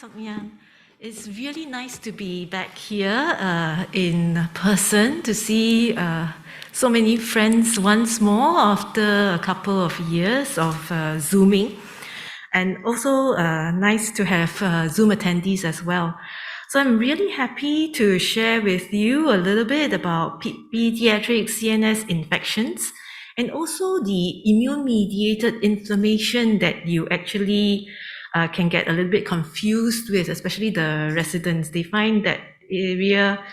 Sokmyan. It's really nice to be back here in person to see so many friends once more after a couple of years of Zooming. And also nice to have Zoom attendees as well. So I'm really happy to share with you a little bit about pediatric CNS infections and also the immune-mediated inflammation that you actually can get a little bit confused with, especially the residents. They find that area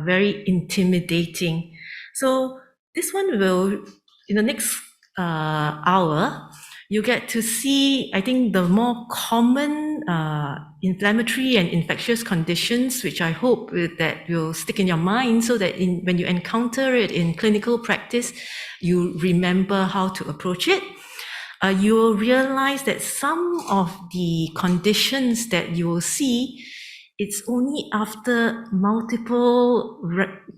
very intimidating. So this one will, in the next hour, you get to see, I think, the more common inflammatory and infectious conditions, which I hope that will stick in your mind so that when you encounter it in clinical practice, you remember how to approach it. You will realize that some of the conditions that you will see, it's only after multiple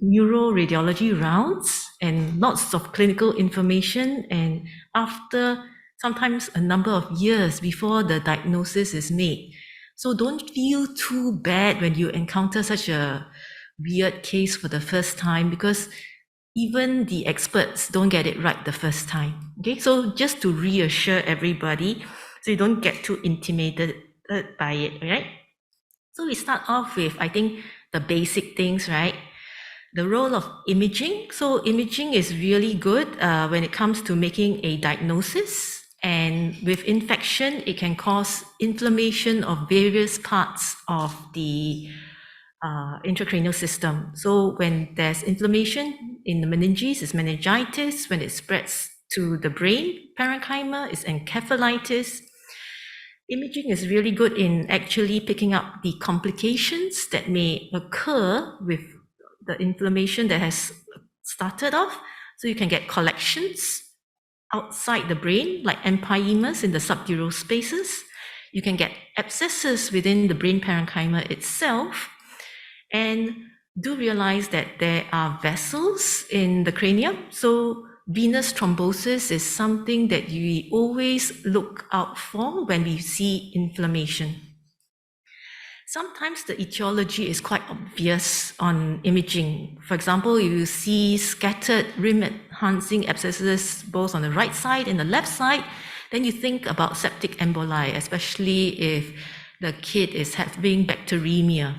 neuroradiology rounds and lots of clinical information and after sometimes a number of years before the diagnosis is made. So don't feel too bad when you encounter such a weird case for the first time, because even the experts don't get it right the first time. Okay, so just to reassure everybody, so you don't get too intimidated by it, right? So we start off with, I think, the basic things, right? The role of imaging. So imaging is really good when it comes to making a diagnosis. And with infection, it can cause inflammation of various parts of the intracranial system. So when there's inflammation in the meninges, it's meningitis. When it spreads to the brain parenchyma, it's encephalitis. Imaging is really good in actually picking up the complications that may occur with the inflammation that has started off. So you can get collections outside the brain, like empyemas in the subdural spaces. You can get abscesses within the brain parenchyma itself. And do realize that there are vessels in the cranium. So venous thrombosis is something that you always look out for when we see inflammation. Sometimes the etiology is quite obvious on imaging. For example, you see scattered rim-enhancing abscesses both on the right side and the left side, then you think about septic emboli, especially if the kid is having bacteremia,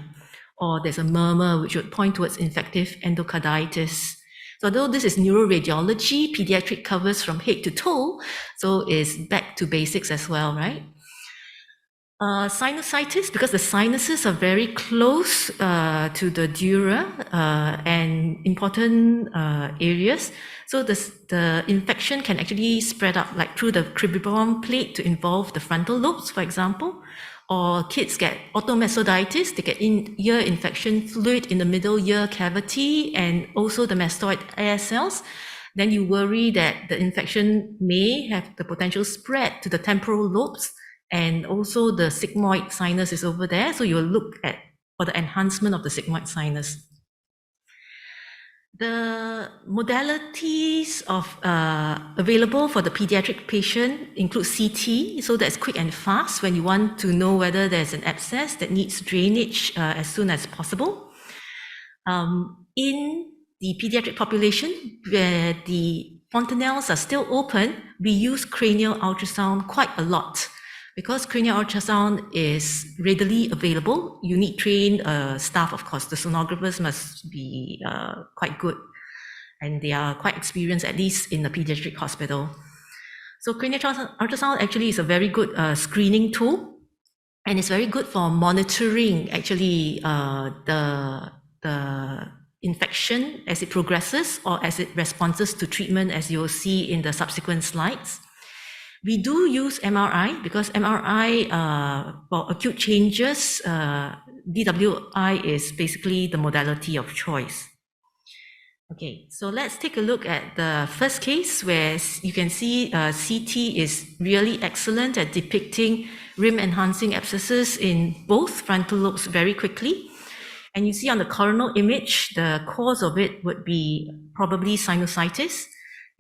or there's a murmur which would point towards infective endocarditis. So although this is neuroradiology, pediatric covers from head to toe, so it's back to basics as well, right? Sinusitis, because the sinuses are very close to the dura and important areas. So the infection can actually spread up like through the cribriform plate to involve the frontal lobes, for example. Or kids get otomesoditis, they get ear infection fluid in the middle ear cavity and also the mastoid air cells. Then you worry that the infection may have the potential spread to the temporal lobes, and also the sigmoid sinus is over there. So you'll look at for the enhancement of the sigmoid sinus. The modalities of available for the pediatric patient include CT, so that's quick and fast when you want to know whether there's an abscess that needs drainage as soon as possible. In the pediatric population, where the fontanelles are still open, we use cranial ultrasound quite a lot. Because cranial ultrasound is readily available, you need trained staff, of course. The sonographers must be quite good, and they are quite experienced, at least in the pediatric hospital. So cranial ultrasound actually is a very good screening tool, and it's very good for monitoring actually the infection as it progresses or as it responds to treatment, as you'll see in the subsequent slides. We do use MRI because MRI for acute changes, DWI is basically the modality of choice. Okay, so let's take a look at the first case where you can see CT is really excellent at depicting rim-enhancing abscesses in both frontal lobes very quickly. And you see on the coronal image, the cause of it would be probably sinusitis.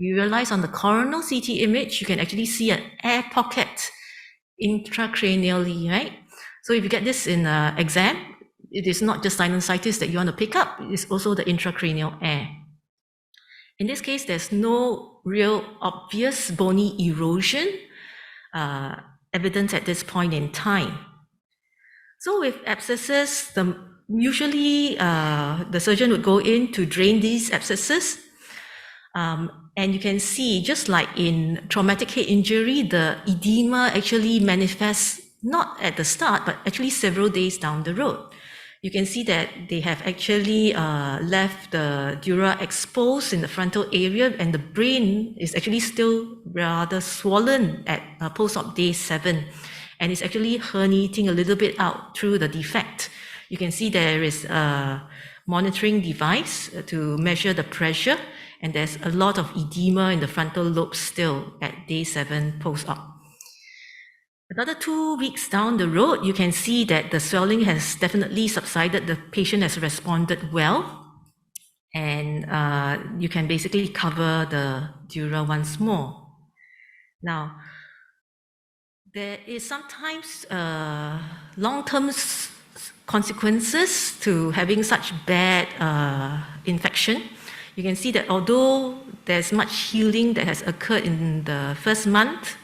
You realize on the coronal CT image, you can actually see an air pocket intracranially, right? So if you get this in an exam, it is not just sinusitis that you want to pick up, it's also the intracranial air. In this case, there's no real obvious bony erosion evidence at this point in time. So with abscesses, usually the surgeon would go in to drain these abscesses. And you can see, just like in traumatic head injury, the edema actually manifests not at the start, but actually several days down the road. You can see that they have actually left the dura exposed in the frontal area, and the brain is actually still rather swollen at post-op day 7. And it's actually herniating a little bit out through the defect. You can see there is a monitoring device to measure the pressure, and there's a lot of edema in the frontal lobe still at day 7 post-op. Another 2 weeks down the road, you can see that the swelling has definitely subsided. The patient has responded well, and you can basically cover the dura once more. Now, there is sometimes long-term consequences to having such bad infection. You can see that although there's much healing that has occurred in the first month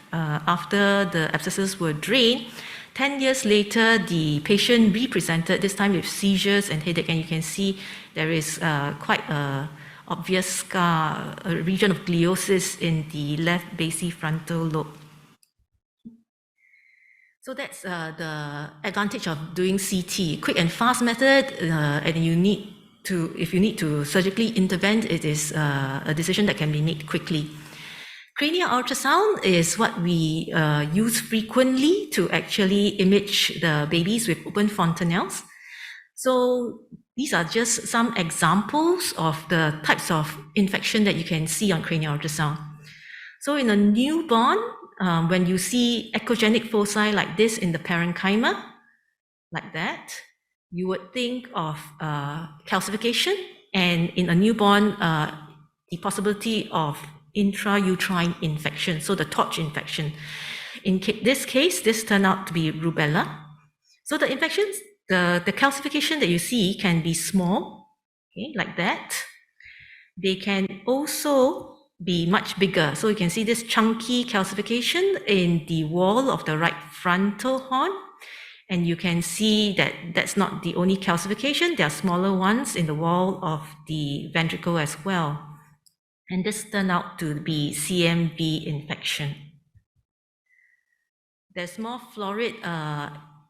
after the abscesses were drained, 10 years later, the patient re-presented, this time with seizures and headache, and you can see there is quite an obvious scar, a region of gliosis in the left basifrontal lobe. So that's the advantage of doing CT, quick and fast method, and if you need to surgically intervene, it is a decision that can be made quickly. Cranial ultrasound is what we use frequently to actually image the babies with open fontanelles. So these are just some examples of the types of infection that you can see on cranial ultrasound. So in a newborn, when you see echogenic foci like this in the parenchyma, like that, you would think of calcification, and in a newborn, the possibility of intrauterine infection, so the torch infection. In this case, this turned out to be rubella. So the infections, the calcification that you see can be small, okay, like that. They can also be much bigger. So you can see this chunky calcification in the wall of the right frontal horn. And you can see that that's not the only calcification. There are smaller ones in the wall of the ventricle as well. And this turned out to be CMV infection. There's more florid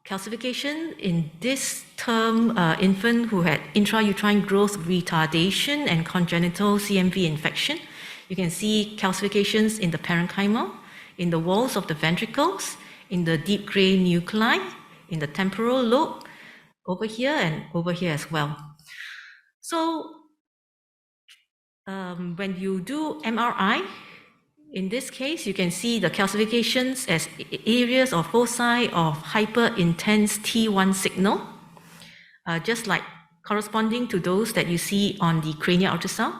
calcification in this term infant who had intrauterine growth retardation and congenital CMV infection. You can see calcifications in the parenchyma, in the walls of the ventricles, in the deep gray nuclei, in the temporal lobe, over here and over here as well. So when you do MRI, in this case, you can see the calcifications as areas or foci of hyper-intense T1 signal, just like corresponding to those that you see on the cranial ultrasound.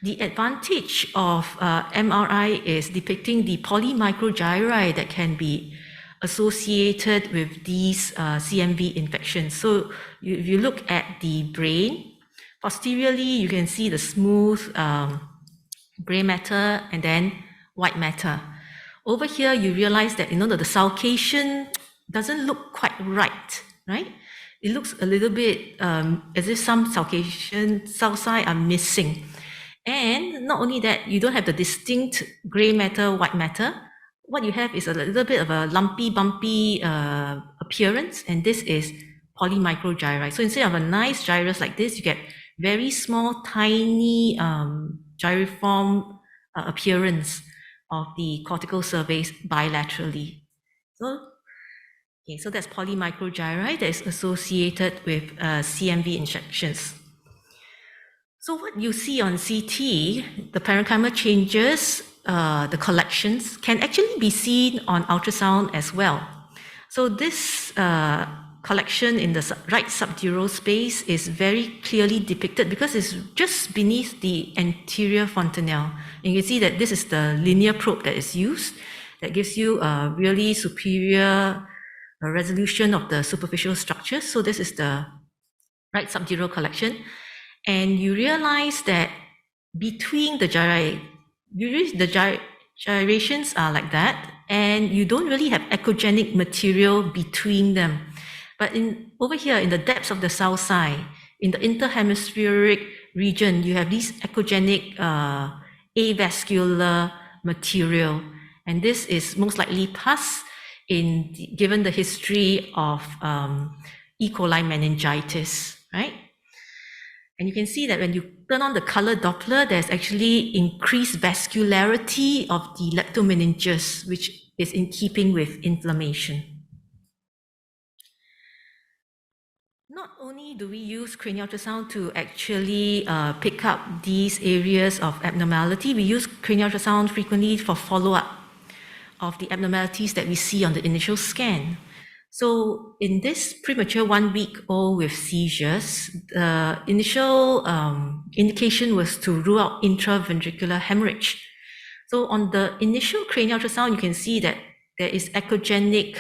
The advantage of MRI is depicting the polymicrogyri that can be associated with these CMV infections. So if you look at the brain, posteriorly, you can see the smooth gray matter and then white matter. Over here, you realize that, the sulcation doesn't look quite right? It looks a little bit as if some sulci are missing. And not only that, you don't have the distinct gray matter, white matter. What you have is a little bit of a lumpy, bumpy appearance, and this is polymicrogyri. So instead of a nice gyrus like this, you get very small, tiny gyriform appearance of the cortical surface bilaterally. So that's polymicrogyri that is associated with CMV infections. So what you see on CT, the parenchyma changes, the collections can actually be seen on ultrasound as well. So this collection in the right subdural space is very clearly depicted because it's just beneath the anterior fontanelle. And you can see that this is the linear probe that is used that gives you a really superior resolution of the superficial structures. So this is the right subdural collection. And you realize that between the gyrations are like that, and you don't really have echogenic material between them. But over here in the depths of the south side, in the interhemispheric region, you have these echogenic avascular material, and this is most likely pus given the history of E. coli meningitis, right? And you can see that when you turn on the color Doppler, there's actually increased vascularity of the leptomeninges, which is in keeping with inflammation. Not only do we use cranial ultrasound to actually pick up these areas of abnormality, we use cranial ultrasound frequently for follow-up of the abnormalities that we see on the initial scan. So in this premature 1-week-old with seizures, the initial indication was to rule out intraventricular hemorrhage. So on the initial cranial ultrasound, you can see that there is echogenic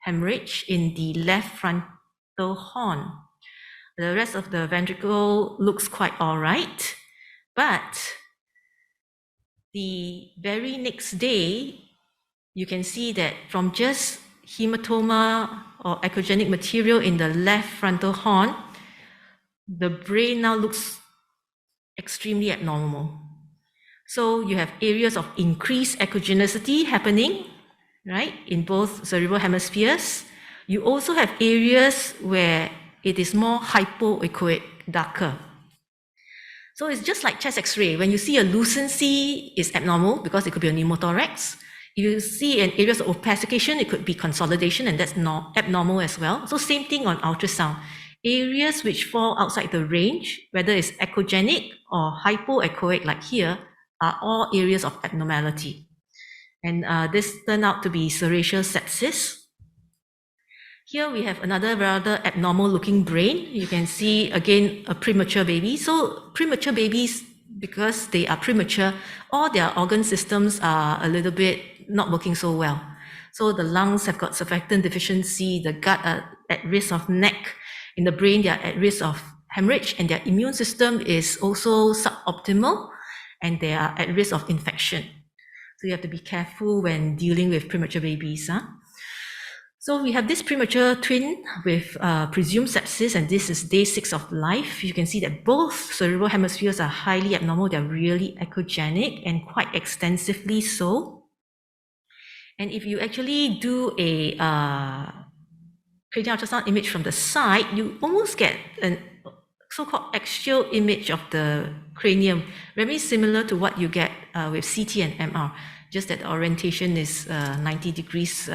hemorrhage in the left frontal horn. The rest of the ventricle looks quite all right, but the very next day, you can see that from just hematoma or echogenic material in the left frontal horn, the brain now looks extremely abnormal. So you have areas of increased echogenicity happening, right, in both cerebral hemispheres. You also have areas where it is more hypoechoic, darker. So it's just like chest X-ray. When you see a lucency, it's abnormal because it could be a pneumothorax. You see in areas of opacification, it could be consolidation, and that's not abnormal as well. So same thing on ultrasound. Areas which fall outside the range, whether it's echogenic or hypoechoic like here, are all areas of abnormality. And this turned out to be serraceous sepsis. Here we have another rather abnormal looking brain. You can see again a premature baby. So premature babies, because they are premature, all their organ systems are a little bit not working so well. So the lungs have got surfactant deficiency, the gut are at risk of neck, in the brain they are at risk of hemorrhage, and their immune system is also suboptimal, and they are at risk of infection. So you have to be careful when dealing with premature babies. So we have this premature twin with presumed sepsis, and this is day 6 of life. You can see that both cerebral hemispheres are highly abnormal. They're really echogenic and quite extensively so. And if you actually do a cranial ultrasound image from the side, you almost get a so-called axial image of the cranium, very similar to what you get with CT and MR, just that the orientation is 90 degrees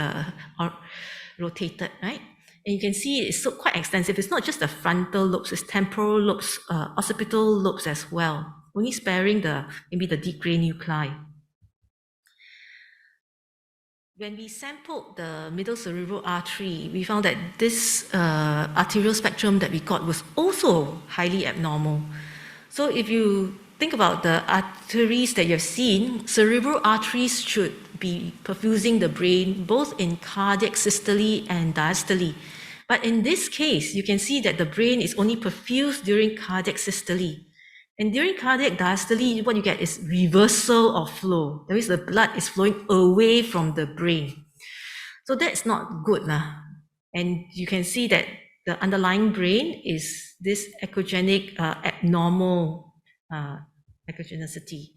rotated, right? And you can see it's so quite extensive. It's not just the frontal lobes, it's temporal lobes, occipital lobes as well, only sparing maybe the deep gray nuclei. When we sampled the middle cerebral artery, we found that this arterial spectrum that we got was also highly abnormal. So if you think about the arteries that you've seen, cerebral arteries should be perfusing the brain both in cardiac systole and diastole. But in this case, you can see that the brain is only perfused during cardiac systole. And during cardiac diastole, what you get is reversal of flow. That means the blood is flowing away from the brain. So that's not good. And you can see that the underlying brain is this echogenic, abnormal echogenicity.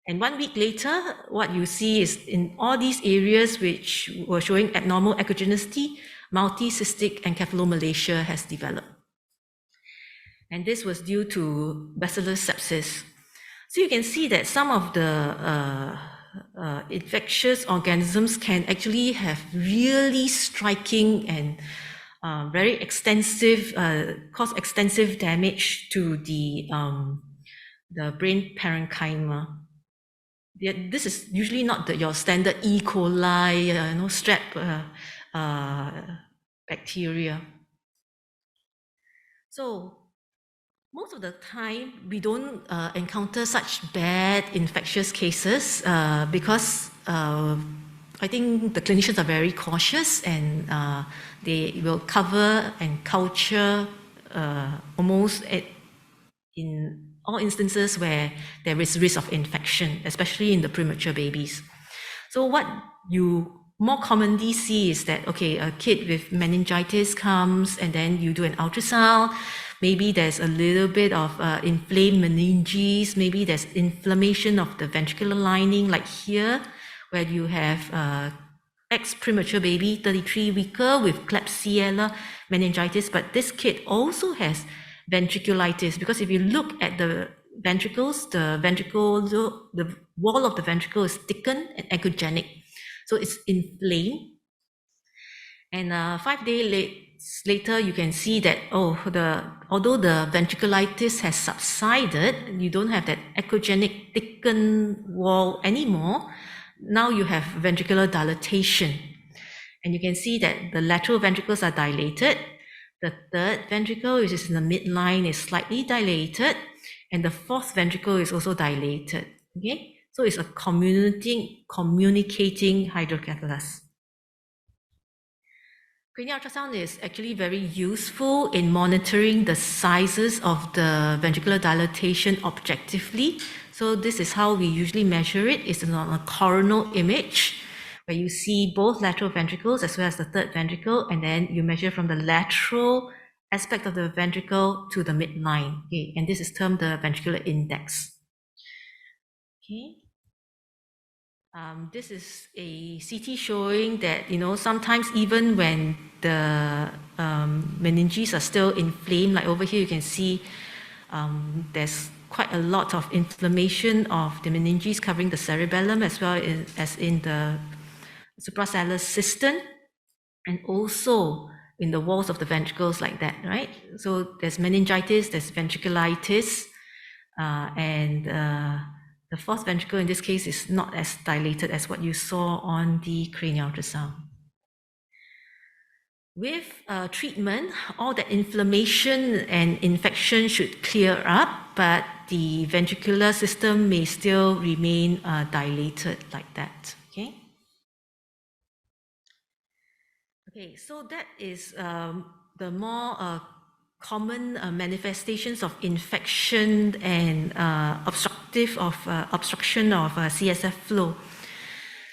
And 1 week later, what you see is in all these areas which were showing abnormal echogenicity, multicystic encephalomalacia has developed. And this was due to bacillus sepsis. So you can see that some of the infectious organisms can actually have really striking and very extensive, cause extensive damage to the brain parenchyma. This is usually not your standard E. coli, strep bacteria. So most of the time, we don't encounter such bad infectious cases because I think the clinicians are very cautious, and they will cover and culture almost in all instances where there is risk of infection, especially in the premature babies. So what you more commonly see is that, okay, a kid with meningitis comes and then you do an ultrasound. Maybe there's a little bit of inflamed meninges. Maybe there's inflammation of the ventricular lining, like here, where you have ex-premature baby, 33-weeker with Klebsiella meningitis. But this kid also has ventriculitis, because if you look at the ventricles, the wall of the ventricle is thickened and echogenic. So it's inflamed. And 5 days later, you can see that, although the ventriculitis has subsided, you don't have that echogenic thickened wall anymore. Now you have ventricular dilatation. And you can see that the lateral ventricles are dilated. The third ventricle, which is in the midline, is slightly dilated. And the fourth ventricle is also dilated. Okay? So it's a communicating hydrocephalus. Cranial ultrasound is actually very useful in monitoring the sizes of the ventricular dilatation objectively. So this is how we usually measure it. It's on a coronal image, where you see both lateral ventricles as well as the third ventricle, and then you measure from the lateral aspect of the ventricle to the midline. Okay, and this is termed the ventricular index. Okay. This is a CT showing that, sometimes even when the meninges are still inflamed, like over here, you can see there's quite a lot of inflammation of the meninges covering the cerebellum, as well as in the suprasellar cistern, and also in the walls of the ventricles, like that, right? So there's meningitis, there's ventriculitis, and the fourth ventricle in this case is not as dilated as what you saw on the cranial ultrasound. With treatment, all that inflammation and infection should clear up, but the ventricular system may still remain dilated like that. Okay. Okay, so that is the more common manifestations of infection and obstruction of CSF flow.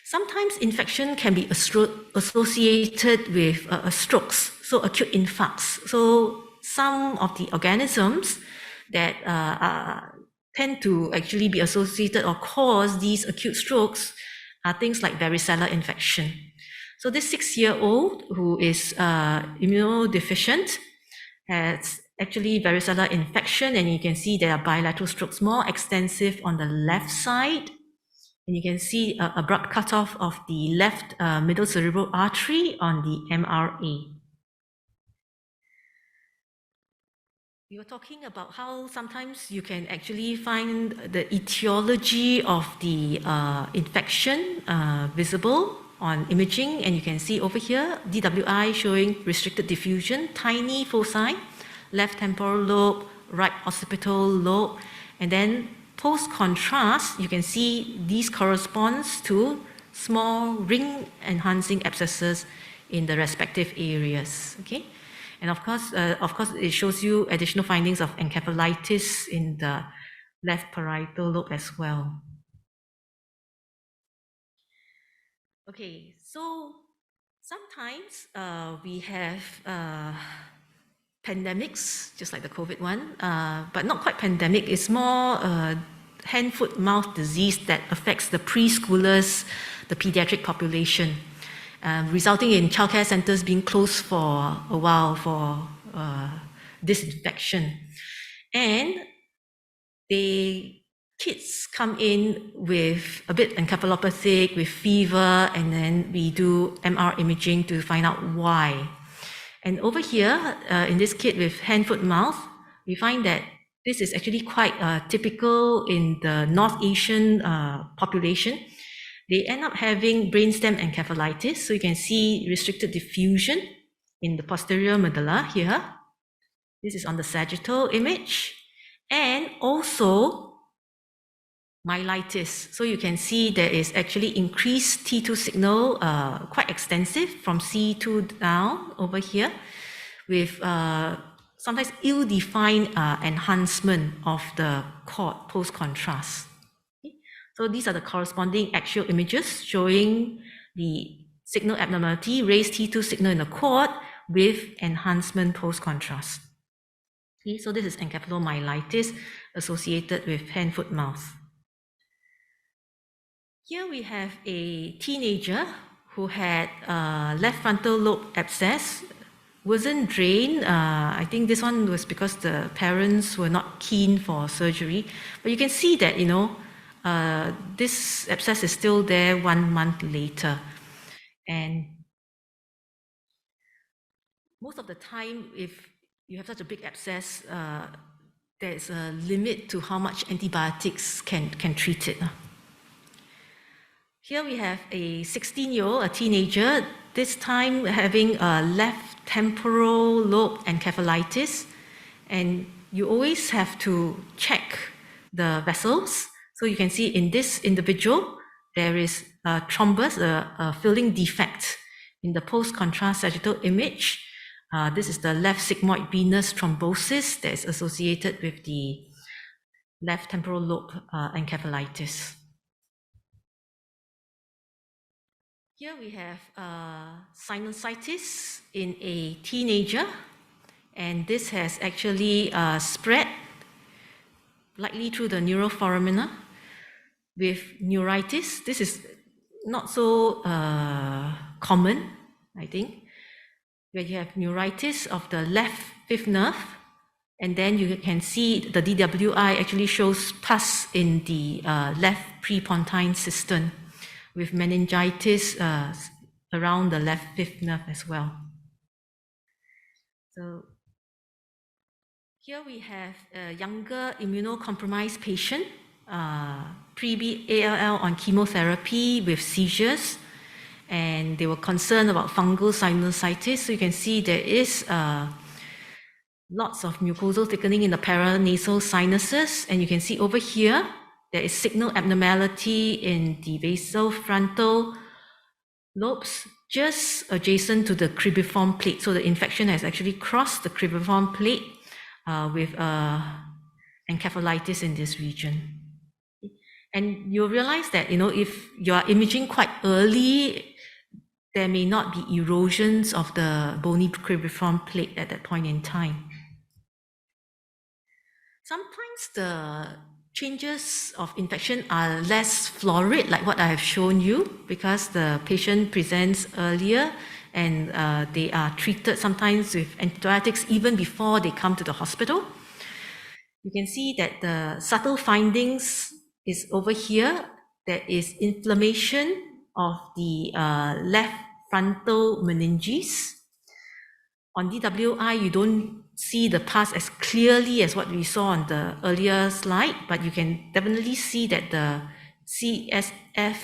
Sometimes infection can be associated with strokes, so acute infarcts. So some of the organisms that tend to actually be associated or cause these acute strokes are things like varicella infection. So this 6-year-old who is immunodeficient has actually varicella infection, and you can see there are bilateral strokes, more extensive on the left side. And you can see abrupt cutoff of the left middle cerebral artery on the MRA. We were talking about how sometimes you can actually find the etiology of the infection visible on imaging, and you can see over here, DWI showing restricted diffusion, tiny foci, left temporal lobe, right occipital lobe, and then post-contrast, you can see these corresponds to small ring-enhancing abscesses in the respective areas. Okay, and of course, it shows you additional findings of encephalitis in the left parietal lobe as well. Okay, so sometimes we have pandemics, just like the COVID one, but not quite pandemic. It's more hand, foot, mouth disease that affects the preschoolers, the pediatric population, resulting in childcare centers being closed for a while for disinfection. And kids come in with a bit encephalopathic, with fever, and then we do MR imaging to find out why. And over here, in this kid with hand, foot, mouth, we find that this is actually quite typical in the North Asian population. They end up having brainstem encephalitis. So you can see restricted diffusion in the posterior medulla here. This is on the sagittal image. And also, myelitis. So you can see there is actually increased T2 signal, quite extensive from C2 down over here, with sometimes ill-defined enhancement of the cord post-contrast. Okay. So these are the corresponding axial images showing the signal abnormality, raised T2 signal in the cord with enhancement post-contrast. Okay, so this is encephalomyelitis associated with hand-foot-mouth. Here we have a teenager who had left frontal lobe abscess, wasn't drained. I think this one was because the parents were not keen for surgery. But you can see that, this abscess is still there 1 month later. And most of the time, if you have such a big abscess, there's a limit to how much antibiotics can treat it. Here we have a 16-year-old, a teenager, this time having a left temporal lobe encephalitis. And you always have to check the vessels. So you can see in this individual, there is a thrombus, a filling defect in the post-contrast sagittal image. This is the left sigmoid venous thrombosis that is associated with the left temporal lobe encephalitis. Here we have sinusitis in a teenager, and this has actually spread likely through the neuroforamina with neuritis. This is not so common, I think, where you have neuritis of the left fifth nerve, and then you can see the DWI actually shows pus in the left prepontine cistern, with meningitis around the left fifth nerve as well. So here we have a younger immunocompromised patient, pre-ALL on chemotherapy with seizures, and they were concerned about fungal sinusitis. So you can see there is lots of mucosal thickening in the paranasal sinuses, and you can see over here there is signal abnormality in the basal frontal lobes just adjacent to the cribriform plate. So the infection has actually crossed the cribriform plate with encephalitis in this region. And you'll realize that, if you are imaging quite early, there may not be erosions of the bony cribriform plate at that point in time. Sometimes the changes of infection are less florid, like what I have shown you, because the patient presents earlier and they are treated sometimes with antibiotics even before they come to the hospital. You can see that the subtle findings is over here. There is inflammation of the left frontal meninges. On DWI, you don't see the pus as clearly as what we saw on the earlier slide, but you can definitely see that the CSF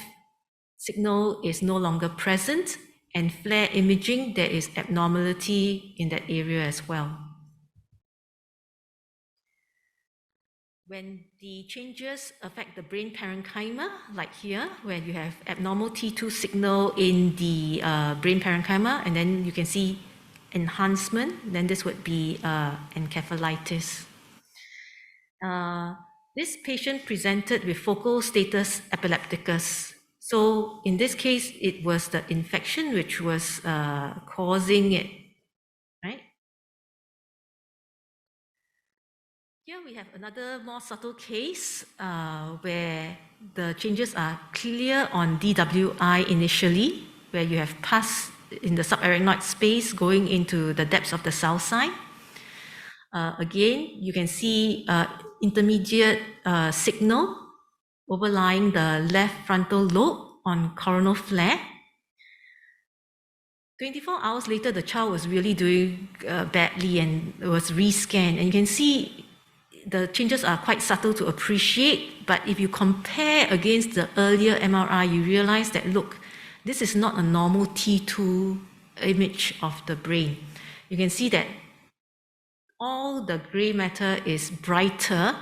signal is no longer present, and FLAIR imaging, there is abnormality in that area as well. When the changes affect the brain parenchyma, like here, where you have abnormal T2 signal in the brain parenchyma, and then you can see enhancement, then this would be encephalitis. This patient presented with focal status epilepticus. So in this case, it was the infection which was causing it, right? Here we have another more subtle case where the changes are clear on DWI initially, where you have pus in the subarachnoid space going into the depths of the cell sign. Again, you can see intermediate signal overlying the left frontal lobe on coronal flare. 24 hours later, the child was really doing badly and was rescanned. And you can see the changes are quite subtle to appreciate, but if you compare against the earlier MRI, you realize that, look, this is not a normal T2 image of the brain. You can see that all the gray matter is brighter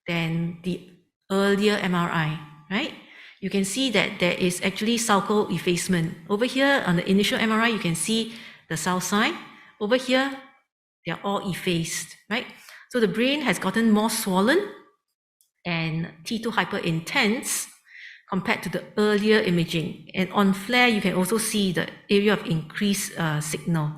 than the earlier MRI, right? You can see that there is actually sulcal effacement. Over here on the initial MRI, you can see the sulci. Over here, they're all effaced, right? So the brain has gotten more swollen and T2 hyperintense compared to the earlier imaging. And on FLAIR, you can also see the area of increased signal.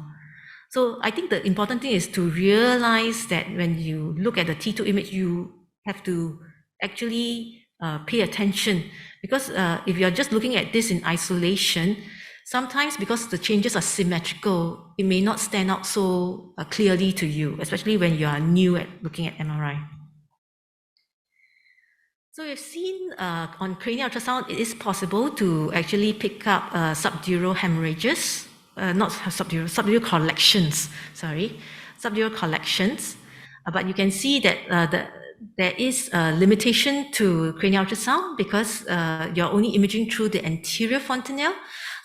So I think the important thing is to realize that when you look at the T2 image, you have to actually pay attention, because if you're just looking at this in isolation, sometimes because the changes are symmetrical, it may not stand out so clearly to you, especially when you are new at looking at MRI. So we've seen on cranial ultrasound, it is possible to actually pick up subdural hemorrhages, not subdural, subdural collections, subdural collections. But you can see that there is a limitation to cranial ultrasound because you're only imaging through the anterior fontanelle.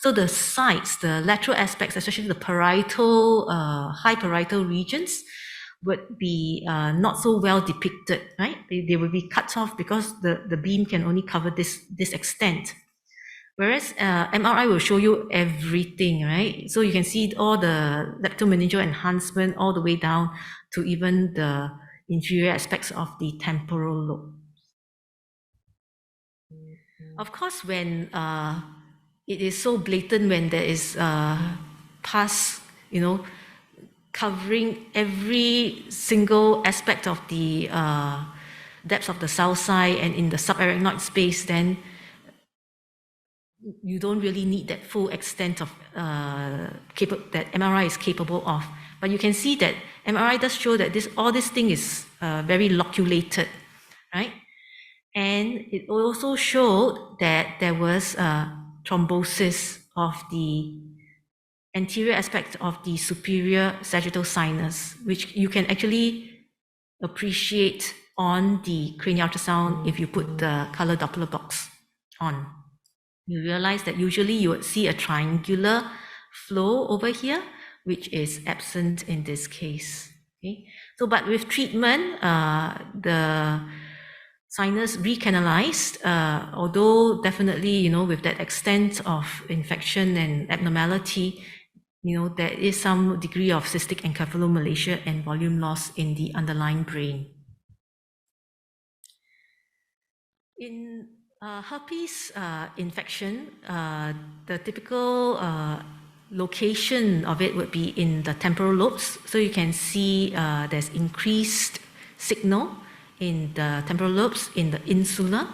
So the sides, the lateral aspects, especially the parietal, high parietal regions, would be not so well depicted, right? They will be cut off because the beam can only cover this extent. Whereas MRI will show you everything, right? So you can see all the leptomeningeal enhancement all the way down to even the inferior aspects of the temporal lobe. Of course, when it is so blatant, when there is pus, covering every single aspect of the depth of the sulci and in the subarachnoid space, then you don't really need that full extent of that MRI is capable of. But you can see that MRI does show that all this thing is very loculated, right? And it also showed that there was thrombosis of the anterior aspect of the superior sagittal sinus, which you can actually appreciate on the cranial ultrasound if you put the color Doppler box on. You realize that usually you would see a triangular flow over here, which is absent in this case. Okay, so but with treatment, the sinus recanalized, although definitely, with that extent of infection and abnormality, there is some degree of cystic encephalomalacia and volume loss in the underlying brain. In herpes infection, the typical location of it would be in the temporal lobes. So you can see there's increased signal in the temporal lobes, in the insula,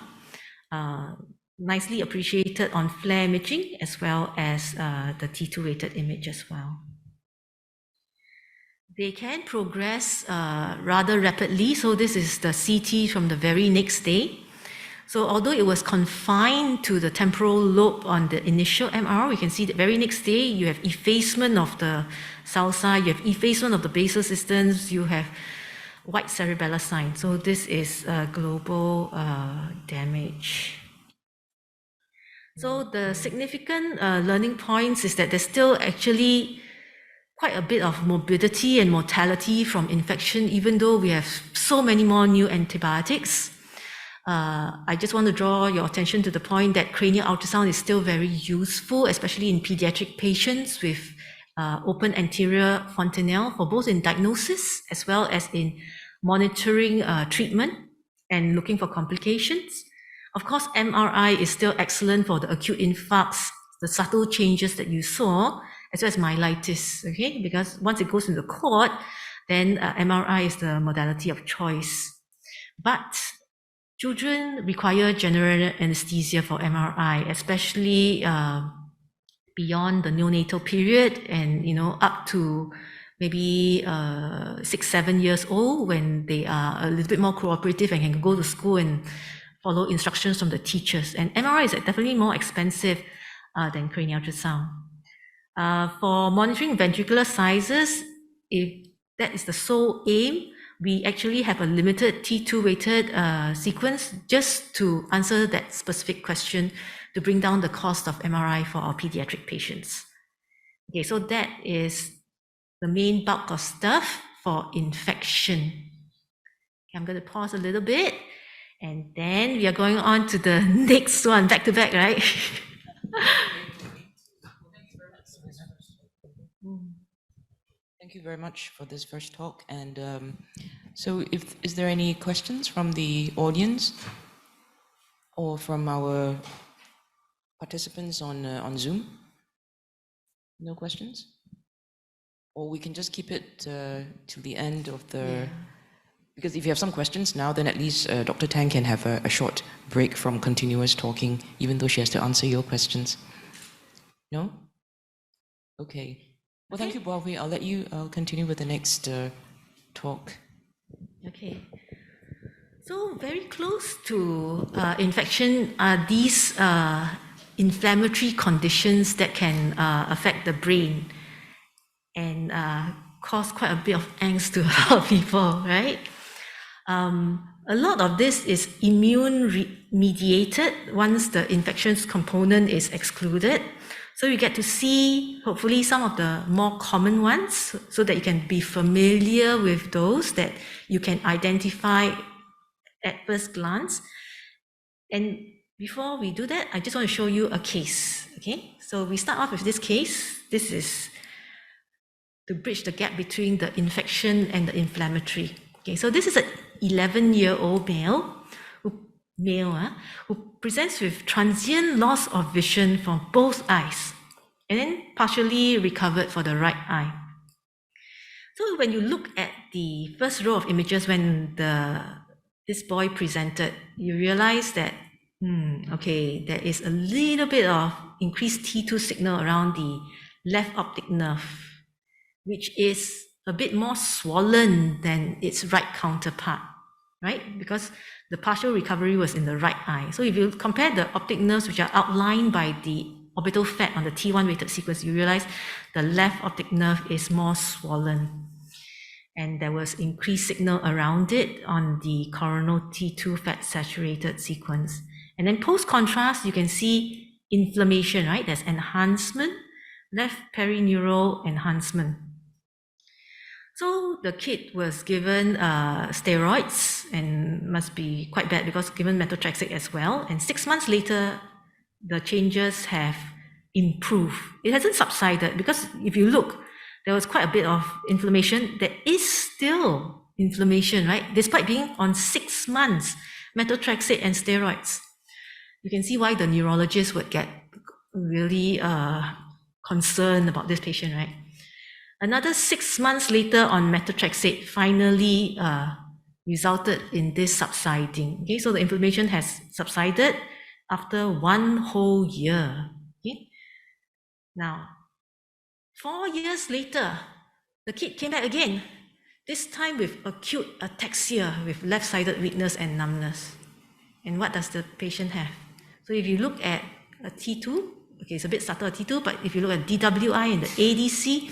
nicely appreciated on FLAIR imaging as well as the T2 weighted image as well. They can progress rather rapidly. So this is the CT from the very next day. So although it was confined to the temporal lobe on the initial MR, we can see the very next day you have effacement of the sulci, you have effacement of the basal systems, you have white cerebellar sign. So this is global damage. So the significant learning points is that there's still actually quite a bit of morbidity and mortality from infection, even though we have so many more new antibiotics. I just want to draw your attention to the point that cranial ultrasound is still very useful, especially in pediatric patients with open anterior fontanelle, for both in diagnosis as well as in monitoring treatment and looking for complications. Of course, MRI is still excellent for the acute infarcts, the subtle changes that you saw, as well as myelitis, okay? Because once it goes in the cord, then MRI is the modality of choice. But children require general anesthesia for MRI, especially beyond the neonatal period and, up to maybe 6-7 years old, when they are a little bit more cooperative and can go to school and follow instructions from the teachers. And MRI is definitely more expensive than cranial ultrasound. For monitoring ventricular sizes, if that is the sole aim, we actually have a limited T2 weighted sequence just to answer that specific question, to bring down the cost of MRI for our pediatric patients. Okay, so that is the main bulk of stuff for infection. Okay, I'm going to pause a little bit And then we are going on to the next one, back to back, right? Thank you very much for this first talk. And so is there any questions from the audience or from our participants on Zoom? No questions? Or we can just keep it to the end of the... Yeah. Because if you have some questions now, then at least Dr. Tang can have a short break from continuous talking, even though she has to answer your questions. No? Okay. Well, thank you, Hwee. I'll continue with the next talk. Okay. So very close to infection are these inflammatory conditions that can affect the brain and cause quite a bit of angst to a lot of people, right? A lot of this is immune mediated once the infections component is excluded. So you get to see, hopefully, some of the more common ones so that you can be familiar with those that you can identify at first glance. And before we do that, I just want to show you a case, okay? So we start off with this case. This is to bridge the gap between the infection and the inflammatory. Okay, so this is an 11-year-old male who presents with transient loss of vision from both eyes and then partially recovered for the right eye. So when you look at the first row of images when this boy presented, you realize that, okay, there is a little bit of increased T2 signal around the left optic nerve, which is a bit more swollen than its right counterpart, right? Because the partial recovery was in the right eye. So if you compare the optic nerves, which are outlined by the orbital fat on the T1 weighted sequence, you realize the left optic nerve is more swollen. And there was increased signal around it on the coronal T2 fat saturated sequence. And then post-contrast, you can see inflammation, right? There's enhancement, left perineural enhancement. So the kid was given steroids and must be quite bad because given methotrexate as well. And 6 months later, the changes have improved. It hasn't subsided because if you look, there was quite a bit of inflammation. There is still inflammation, right? Despite being on 6 months methotrexate and steroids. You can see why the neurologist would get really concerned about this patient, right? Another 6 months later on methotrexate finally resulted in this subsiding. Okay, so the inflammation has subsided after 1 whole year. Okay? Now, 4 years later, the kid came back again, this time with acute ataxia with left-sided weakness and numbness. And what does the patient have? So if you look at a T2, okay, it's a bit subtle, T2, but if you look at DWI and the ADC,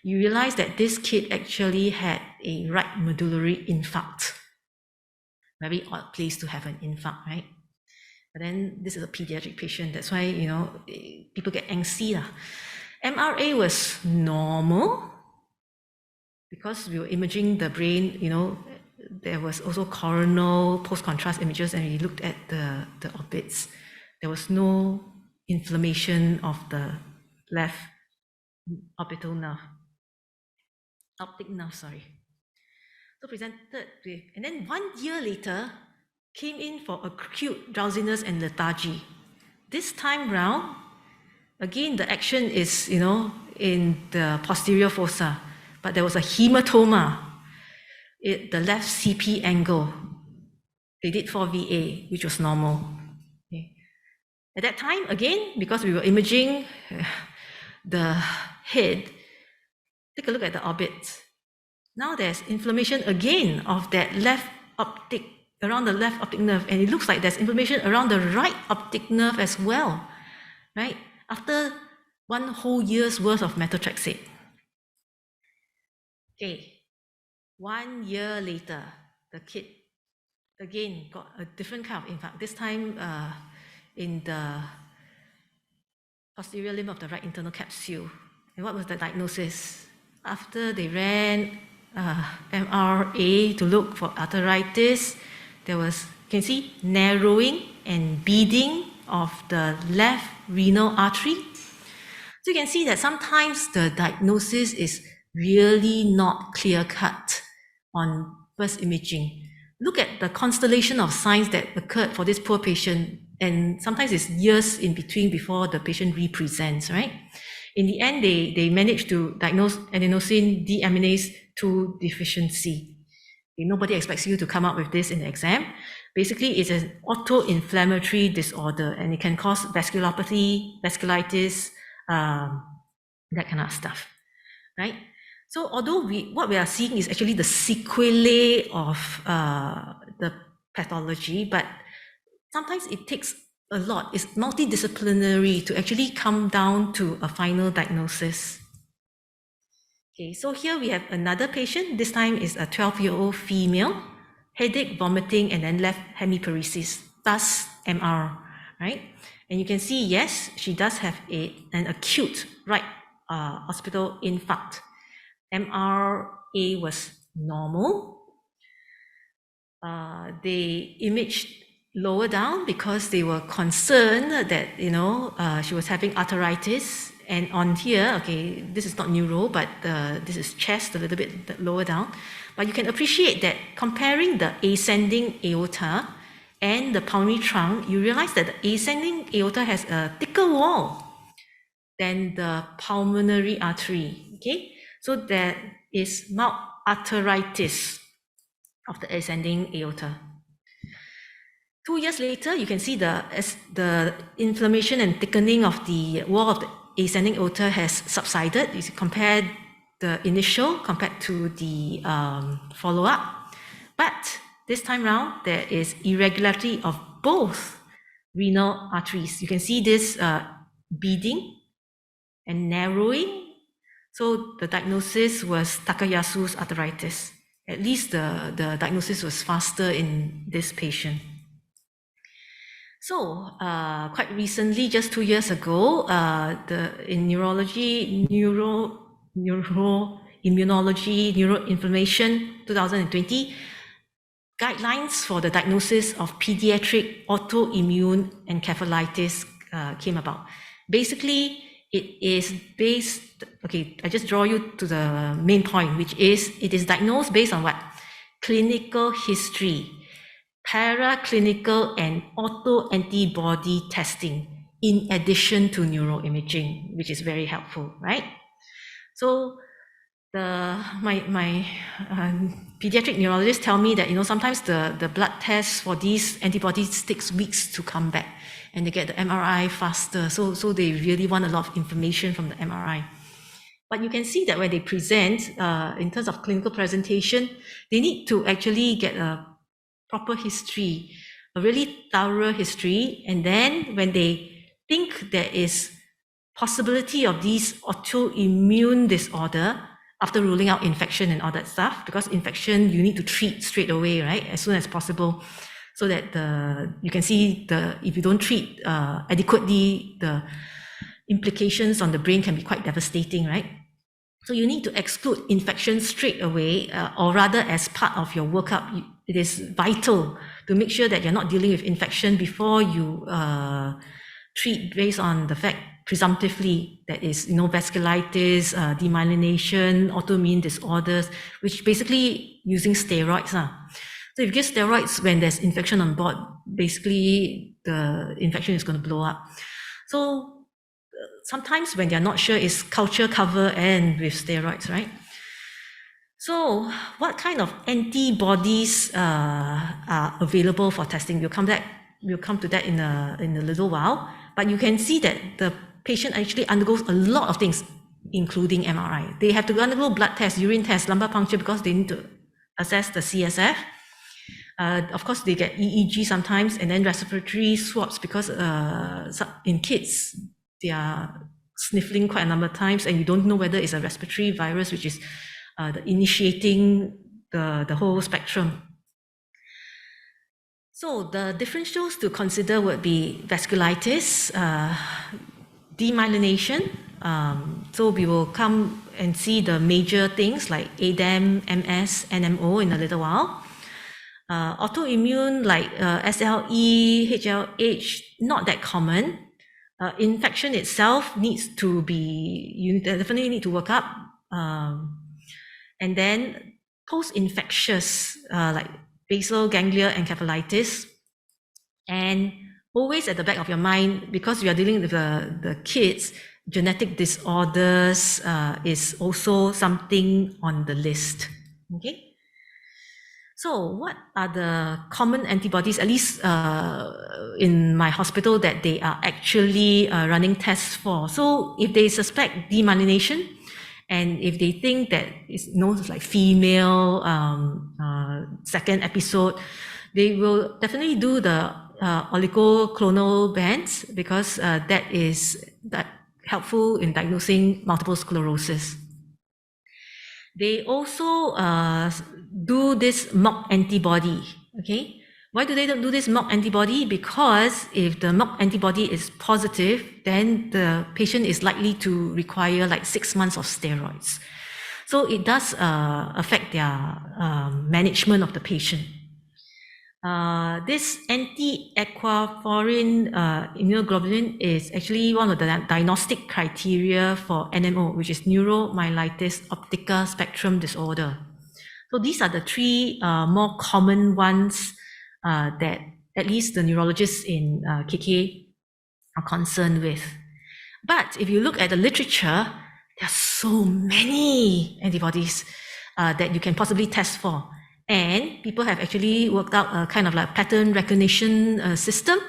you realize that this kid actually had a right medullary infarct. Very odd place to have an infarct, right? But then this is a pediatric patient. That's why, people get angsty. MRA was normal because we were imaging the brain, there was also coronal post-contrast images and we looked at the orbits. There was no inflammation of the left orbital nerve. Optic nerve, sorry. So presented with, and then 1 year later, came in for acute drowsiness and lethargy. This time round, again, the action is, in the posterior fossa, but there was a hematoma at the left CP angle. They did 4VA, which was normal. Okay. At that time, again, because we were imaging the head, take a look at the orbit. Now there's inflammation again of that left optic, around the left optic nerve, and it looks like there's inflammation around the right optic nerve as well, right? After 1 whole year's worth of methotrexate. Okay, 1 year later, the kid again got a different kind of infarct, this time in the posterior limb of the right internal capsule. And what was the diagnosis? After they ran MRA to look for arteritis, there was can see narrowing and beading of the left renal artery. So you can see that sometimes the diagnosis is really not clear-cut on first imaging. Look at the constellation of signs that occurred for this poor patient, and sometimes it's years in between before the patient represents, right? In the end, they managed to diagnose adenosine deaminase 2 deficiency. Okay, nobody expects you to come up with this in the exam. Basically, it's an auto-inflammatory disorder, and it can cause vasculopathy, vasculitis, that kind of stuff, right? So although what we are seeing is actually the sequelae of the pathology, but sometimes it takes a lot. It's multidisciplinary to actually come down to a final diagnosis. Okay, so here we have another patient. This time is a 12-year-old female, headache, vomiting, and then left hemiparesis, thus MR, right? And you can see, yes, she does have an acute right hospital infarct. MRA was normal. They imaged lower down because they were concerned that, she was having arteritis. And on here, okay, this is not neuro, but this is chest, a little bit lower down. But you can appreciate that comparing the ascending aorta and the pulmonary trunk, you realize that the ascending aorta has a thicker wall than the pulmonary artery, okay? So there is mild arteritis of the ascending aorta. 2 years later, you can see the inflammation and thickening of the wall of the ascending aorta has subsided. You compare the initial compared to the follow-up. But this time round, there is irregularity of both renal arteries. You can see this beading and narrowing. So the diagnosis was Takayasu's arteritis. At least the diagnosis was faster in this patient. So quite recently, just 2 years ago, in neurology, neuroimmunology, neuroinflammation 2020, guidelines for the diagnosis of pediatric autoimmune encephalitis came about. Basically, it is based, okay, I just draw you to the main point, which is it is diagnosed based on what? Clinical history, paraclinical and autoantibody testing, in addition to neuroimaging, which is very helpful, right? So my pediatric neurologists tell me that sometimes the blood tests for these antibodies takes weeks to come back, and they get the MRI faster. So they really want a lot of information from the MRI. But you can see that when they present, in terms of clinical presentation, they need to actually get a proper history, a really thorough history, and then when they think there is possibility of these autoimmune disorder, after ruling out infection and all that stuff, because infection you need to treat straight away, right, as soon as possible, so that you can see if you don't treat adequately, the implications on the brain can be quite devastating, right? So you need to exclude infection straight away, or rather as part of your workup. It is vital to make sure that you're not dealing with infection before you treat based on the fact presumptively that is, vasculitis, demyelination, autoimmune disorders, which basically using steroids. So if you give steroids when there's infection on board, basically the infection is going to blow up. So sometimes when they're not sure, it's culture cover and with steroids, right? So what kind of antibodies are available for testing? We'll come to that in a little while. But you can see that the patient actually undergoes a lot of things, including MRI. They have to undergo blood tests, urine tests, lumbar puncture, because they need to assess the CSF. Of course, they get EEG sometimes, and then respiratory swabs, because in kids, they are sniffling quite a number of times, and you don't know whether it's a respiratory virus, which is initiating the whole spectrum. So the differentials to consider would be vasculitis, demyelination. So we will come and see the major things like ADEM, MS, NMO in a little while. Autoimmune like SLE, HLH, not that common. Infection itself needs to be, you definitely need to work up. And then post-infectious like basal ganglia encephalitis. And always at the back of your mind, because you are dealing with the kids, genetic disorders is also something on the list. Okay. So what are the common antibodies, at least in my hospital, that they are actually running tests for? So if they suspect demyelination, and if they think that it's like female second episode, they will definitely do the oligoclonal bands, because that is helpful in diagnosing multiple sclerosis. They also do this mock antibody, okay? Why do they do this mock antibody? Because if the mock antibody is positive, then the patient is likely to require like 6 months of steroids. So it does affect their management of the patient. This anti-aquaporin immunoglobulin is actually one of the diagnostic criteria for NMO, which is neuromyelitis optica spectrum disorder. So these are the three more common ones that at least the neurologists in KK are concerned with. But if you look at the literature, there are so many antibodies that you can possibly test for. And people have actually worked out a kind of like pattern recognition system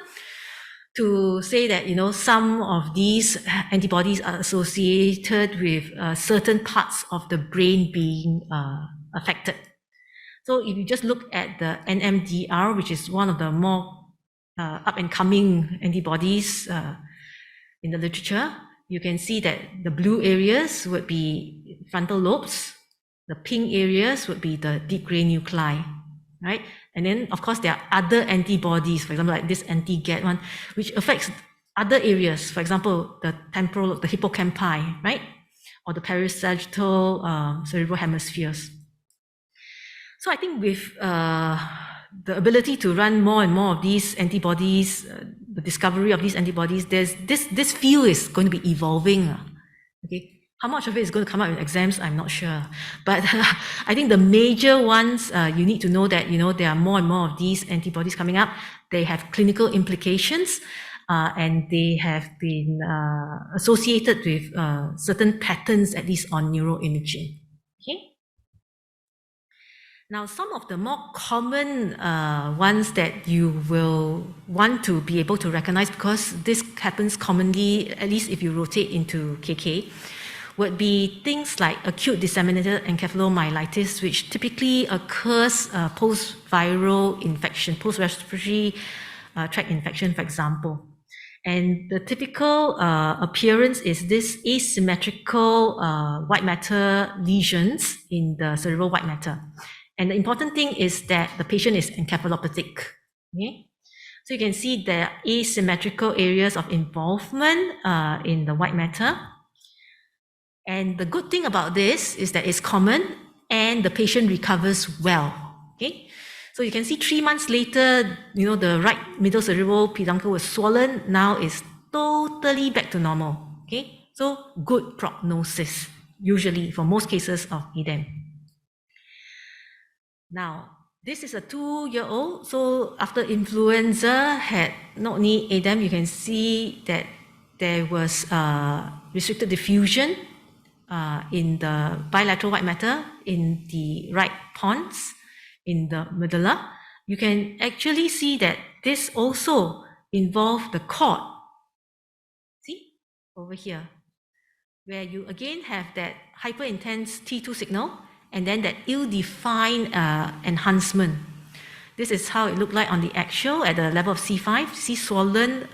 to say that, some of these antibodies are associated with certain parts of the brain being affected. So if you just look at the NMDR, which is one of the more up and coming antibodies in the literature, you can see that the blue areas would be frontal lobes. The pink areas would be the deep gray nuclei, right? And then, of course, there are other antibodies, for example, like this anti-GAD one, which affects other areas, for example, the temporal, the hippocampi, right? Or the parasagittal cerebral hemispheres. So I think with the ability to run more and more of these antibodies, the discovery of these antibodies, this field is going to be evolving. Okay. How much of it is going to come out in exams, I'm not sure. But I think the major ones, you need to know that, there are more and more of these antibodies coming up. They have clinical implications, and they have been associated with certain patterns, at least on neuroimaging. Okay. Now, some of the more common ones that you will want to be able to recognize, because this happens commonly, at least if you rotate into KK, would be things like acute disseminated encephalomyelitis, which typically occurs post-viral infection, post-respiratory tract infection, for example. And the typical appearance is this asymmetrical white matter lesions in the cerebral white matter. And the important thing is that the patient is encephalopathic. Okay? So you can see there are asymmetrical areas of involvement in the white matter. And the good thing about this is that it's common and the patient recovers well. Okay, so you can see 3 months later, the right middle cerebral peduncle was swollen. Now it's totally back to normal. Okay, so good prognosis, usually for most cases of EDEM. Now, this is a 2-year-old. So after influenza had not only EDEM, you can see that there was restricted diffusion in the bilateral white matter, in the right pons, in the medulla. You can actually see that this also involved the cord. See, over here, where you again have that hyperintense T2 signal, and then that ill-defined enhancement. This is how it looked like on the axial at the level of C5. See swollen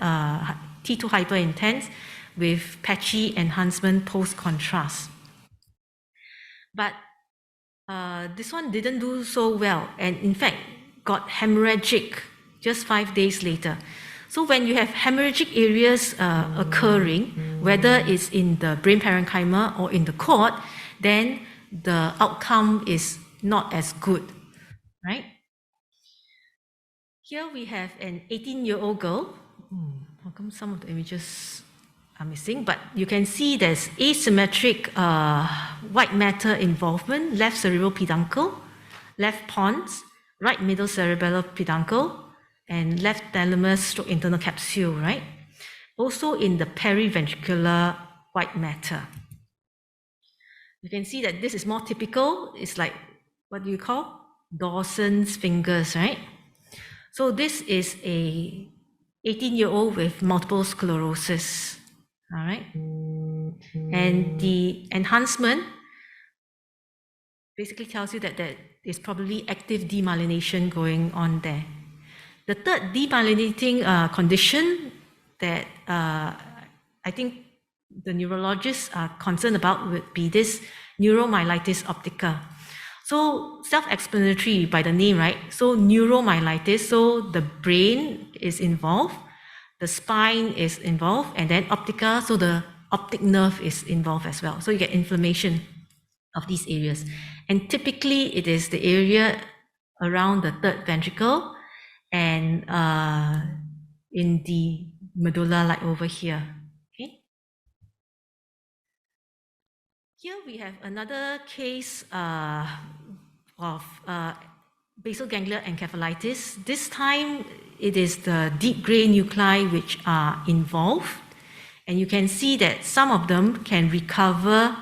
T2 hyperintense with patchy enhancement post-contrast. But this one didn't do so well, and in fact got hemorrhagic just 5 days later. So when you have hemorrhagic areas occurring, whether it's in the brain parenchyma or in the cord, then the outcome is not as good, right? Here we have an 18-year-old girl. How come some of the images are missing? But you can see there's asymmetric white matter involvement, left cerebral peduncle, left pons, right middle cerebellar peduncle, and left thalamus stroke internal capsule, right? Also in the periventricular white matter. You can see that this is more typical. It's like, what do you call? Dawson's fingers, right? So this is a 18-year-old with multiple sclerosis, all right? And the enhancement basically tells you that there is probably active demyelination going on there. The third demyelinating condition that I think the neurologists are concerned about would be this neuromyelitis optica. So self-explanatory by the name, right? So neuromyelitis, so the brain is involved, the spine is involved, and then optica, so the optic nerve is involved as well. So you get inflammation of these areas. And typically it is the area around the third ventricle and in the medulla, like over here. Okay. Here we have another case of basal ganglia encephalitis. This time it is the deep gray nuclei which are involved, and you can see that some of them can recover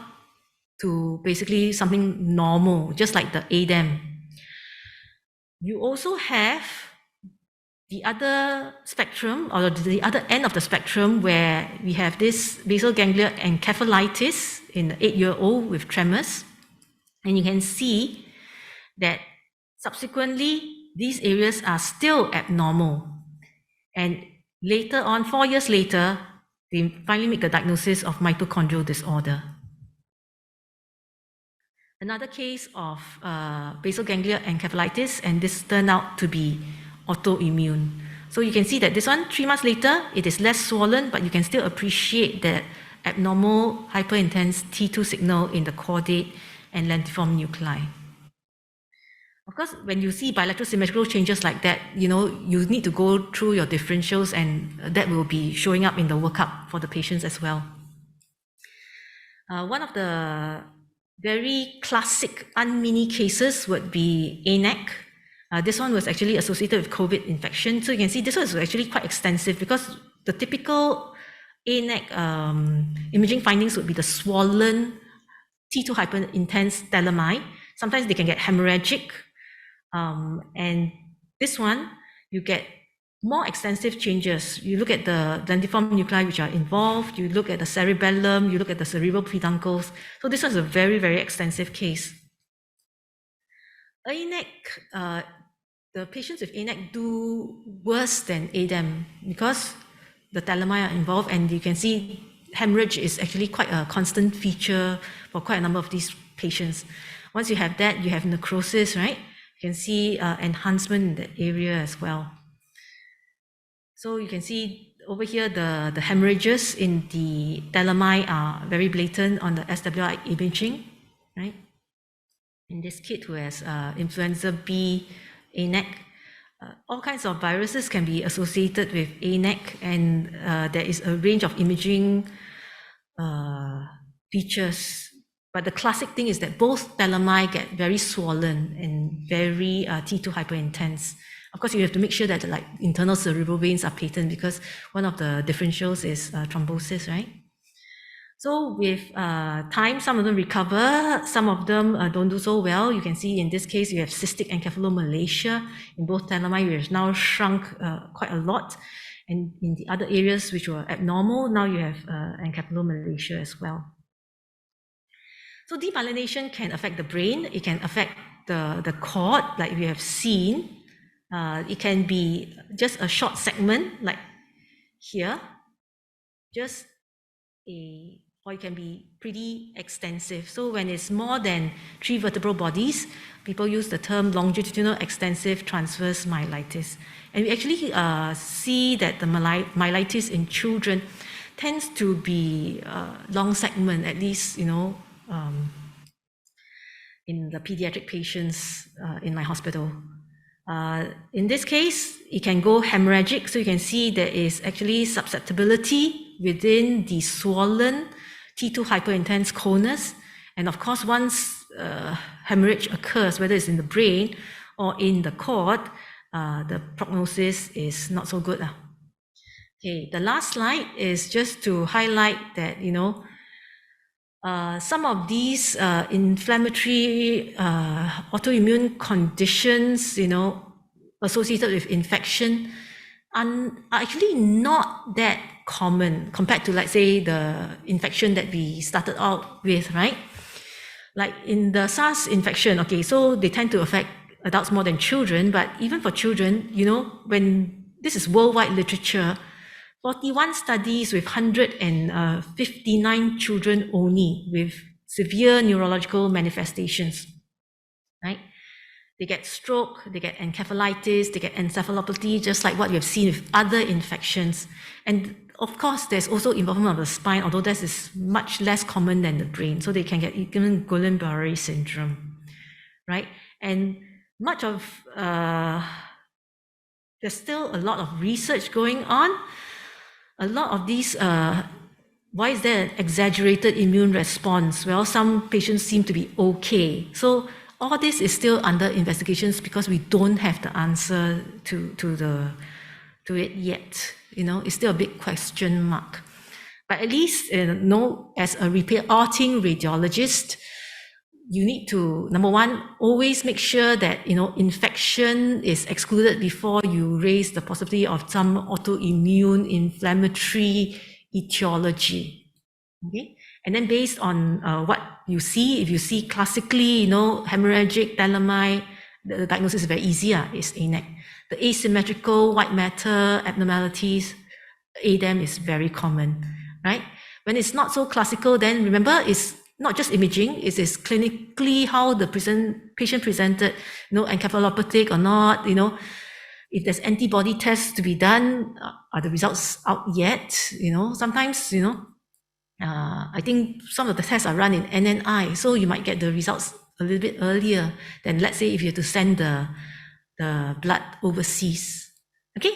to basically something normal, just like the ADEM. You also have the other spectrum, or the other end of the spectrum, where we have this basal ganglia encephalitis in the 8-year-old with tremors. And you can see that subsequently, these areas are still abnormal. And later on, 4 years later, they finally make the diagnosis of mitochondrial disorder. Another case of basal ganglia encephalitis, and this turned out to be autoimmune. So you can see that this one, 3 months later, it is less swollen, but you can still appreciate the abnormal hyperintense T2 signal in the caudate and lentiform nuclei. Of course, when you see bilateral symmetrical changes like that, you need to go through your differentials, and that will be showing up in the workup for the patients as well. One of the very classic unmini cases would be ANAC. This one was actually associated with COVID infection. So you can see this was actually quite extensive, because the typical ANAC imaging findings would be the swollen T2 hyperintense thalami. Sometimes they can get hemorrhagic. And this one, you get more extensive changes. You look at the lentiform nuclei which are involved, you look at the cerebellum, you look at the cerebral peduncles. So this was a very, very extensive case. ANAC, the patients with ANAC do worse than ADEM because the thalami are involved, and you can see hemorrhage is actually quite a constant feature for quite a number of these patients. Once you have that, you have necrosis, right? You can see enhancement in that area as well. So you can see over here, the hemorrhages in the thalami are very blatant on the SWI imaging, right? In this kid who has influenza B, ANAC, all kinds of viruses can be associated with ANAC, and there is a range of imaging features. But the classic thing is that both thalami get very swollen and very T2 hyperintense. Of course, you have to make sure that the internal cerebral veins are patent, because one of the differentials is thrombosis, right? So with time, some of them recover, some of them don't do so well. You can see in this case, you have cystic encephalomalacia in both thalami, which has now shrunk quite a lot. And in the other areas which were abnormal, now you have encephalomalacia as well. So demyelination can affect the brain. It can affect the cord, like we have seen. It can be just a short segment, like here, or it can be pretty extensive. So when it's more than 3 vertebral bodies, people use the term longitudinal extensive transverse myelitis. And we actually see that the myelitis in children tends to be long segment, at least, in the pediatric patients in my hospital. In this case, it can go hemorrhagic. So you can see there is actually susceptibility within the swollen T2 hyperintense conus. And of course, once hemorrhage occurs, whether it's in the brain or in the cord, the prognosis is not so good. Okay, the last slide is just to highlight that, some of these inflammatory autoimmune conditions, associated with infection are actually not that common compared to, let's say, the infection that we started out with, right? Like in the SARS infection, okay, so they tend to affect adults more than children, but even for children, when this is worldwide literature, 41 studies with 159 children only with severe neurological manifestations, right? They get stroke, they get encephalitis, they get encephalopathy, just like what you have seen with other infections. And of course, there's also involvement of the spine, although this is much less common than the brain. So they can get even Guillain-Barré syndrome, right? And much of, there's still a lot of research going on. A lot of these, why is there an exaggerated immune response? Well, some patients seem to be okay. So all this is still under investigations because we don't have the answer to it yet. It's still a big question mark. But at least, as a reporting radiologist, you need to, number one, always make sure that, infection is excluded before you raise the possibility of some autoimmune inflammatory etiology. Okay? And then based on what you see, if you see classically, hemorrhagic thalami, the diagnosis is very easy, it's ANEC. The asymmetrical white matter abnormalities, ADAM is very common, right? When it's not so classical, then remember, it's not just imaging, it is clinically how the patient presented, encephalopathic or not, if there's antibody tests to be done, are the results out yet? Sometimes, I think some of the tests are run in NNI, so you might get the results a little bit earlier than, let's say, if you have to send the blood overseas. Okay,